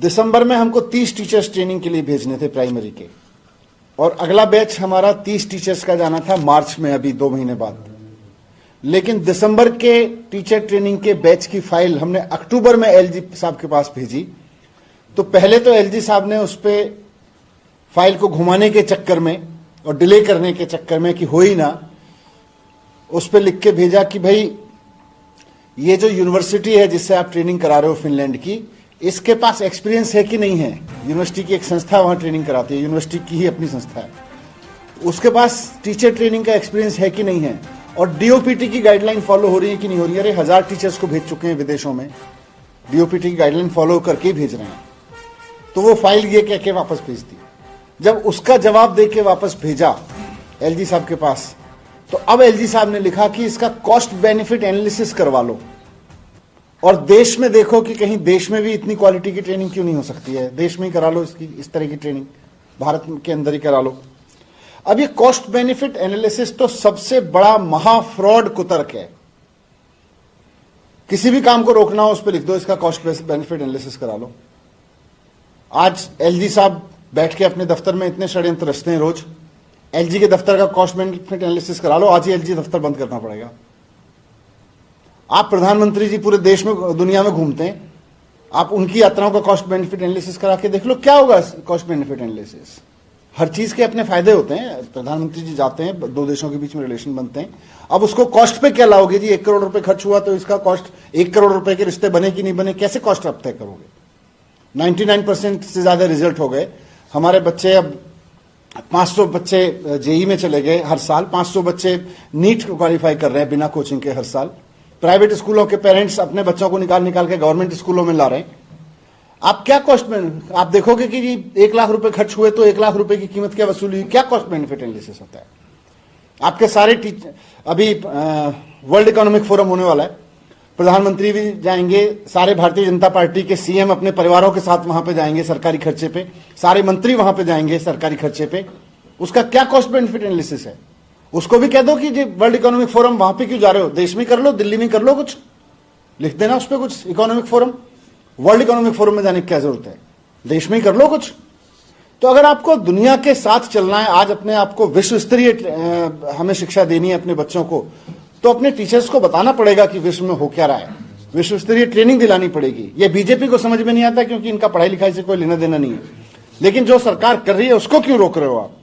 दिसंबर में हमको 30 teachers training के लिए भेजने थे प्राइमरी के, और अगला बैच हमारा 30 टीचर्स का जाना था मार्च में, अभी 2 महीने बाद। लेकिन दिसंबर के टीचर ट्रेनिंग के बैच की फाइल हमने अक्टूबर में एलजी साहब के पास भेजी। तो पहले तो एलजी साहब ने उस पे फाइल को घुमाने के चक्कर में और डिले करने के चक्कर में कि हो ही ना, उस पे लिख के भेजा कि भाई ये जो यूनिवर्सिटी है जिससे आप ट्रेनिंग करा रहे हो फिनलैंड की, इसके पास एक्सपीरियंस है कि नहीं है। यूनिवर्सिटी की एक संस्था वहां ट्रेनिंग कराती है, यूनिवर्सिटी की ही अपनी संस्था है, उसके पास टीचर ट्रेनिंग का एक्सपीरियंस है कि नहीं है, और डीओपीटी की गाइडलाइन फॉलो हो रही है कि नहीं हो रही है। अरे 1000 टीचर्स को भेज चुके हैं विदेशों में, डीओपीटी की गाइडलाइन फॉलो करके ही भेज रहे हैं। तो वो फाइल ये कह के वापस भेज दी। जब उसका जवाब दे के वापस भेजा एलजी साहब के पास, तो अब एलजी साहब ने लिखा कि इसका कॉस्ट बेनिफिट एनालिसिस करवा लो और देश में देखो कि कहीं देश में भी इतनी क्वालिटी की ट्रेनिंग क्यों नहीं हो सकती है, देश में ही करा लो इसकी, इस तरह की ट्रेनिंग भारत के अंदर ही करा लो। अब ये कॉस्ट बेनिफिट एनालिसिस तो सबसे बड़ा महा फ्रॉड कुतर्क है। किसी भी काम को रोकना हो उस पर लिख दो इसका कॉस्ट बेनिफिट एनालिसिस करा लो। आज एलजी साहब बैठ के अपने दफ्तर में इतने षड्यंत्र रचते हैं रोज, एलजी के दफ्तर का कॉस्ट बेनिफिट एनालिसिस करा लो, आज ही एलजी दफ्तर बंद करना पड़ेगा। आप प्रधानमंत्री जी पूरे देश में दुनिया में घूमते हैं, आप उनकी यात्राओं का कॉस्ट बेनिफिट एनालिसिस करा के देख लो क्या होगा कॉस्ट बेनिफिट एनालिसिस। हर चीज के अपने फायदे होते हैं। प्रधानमंत्री जी जाते हैं, 2 देशों के बीच में रिलेशन बनते हैं, अब उसको कॉस्ट पे क्या लाओगे जी। 1 करोड़ रुपए खर्च हुआ तो इसका कॉस्ट 1 करोड़ रुपए के रिश्ते बने कि नहीं बने, कैसे कॉस्ट आप तय करोगे। 99% से ज्यादा रिजल्ट हो गए हमारे बच्चे। अब 500 बच्चे जेई में चले गए हर साल, 500 बच्चे नीट क्वालिफाई कर रहे हैं बिना कोचिंग के हर साल। प्राइवेट स्कूलों के पेरेंट्स अपने बच्चों को निकाल के गवर्नमेंट स्कूलों में ला रहे हैं। आप क्या कॉस्ट में, आप देखोगे कि जी 1 लाख रुपए खर्च हुए तो 1 लाख रुपए की कीमत क्या वसूली हुई, क्या कॉस्ट बेनिफिट एनालिसिस होता है। आपके सारे टीचर, अभी वर्ल्ड इकोनॉमिक फोरम होने वाला है, प्रधानमंत्री भी जाएंगे, सारे भारतीय जनता पार्टी के सीएम अपने परिवारों के साथ वहां पे जाएंगे सरकारी खर्चे पे, सारे मंत्री वहां पे जाएंगे सरकारी खर्चे पे। उसका क्या कॉस्ट बेनिफिट एनालिसिस है। उसको भी कह दो कि जी वर्ल्ड इकोनॉमिक फोरम वहां पे क्यों जा रहे हो, देश में कर लो, दिल्ली में कर लो, कुछ लिख देना उस पर कुछ, economic forum. World economic forum में जाने की क्या जरूरत है, देश में ही कर लो कुछ। तो अगर आपको दुनिया के साथ चलना है, आज अपने आप को विश्व स्तरीय हमें शिक्षा देनी है अपने बच्चों को, तो अपने टीचर्स को बताना पड़ेगा कि विश्व में हो क्या रहा है, विश्व स्तरीय ट्रेनिंग दिलानी पड़ेगी। ये बीजेपी को समझ में नहीं आता क्योंकि इनका पढ़ाई लिखाई से कोई लेना देना नहीं है, लेकिन जो सरकार कर रही है उसको क्यों रोक रहे हो आप।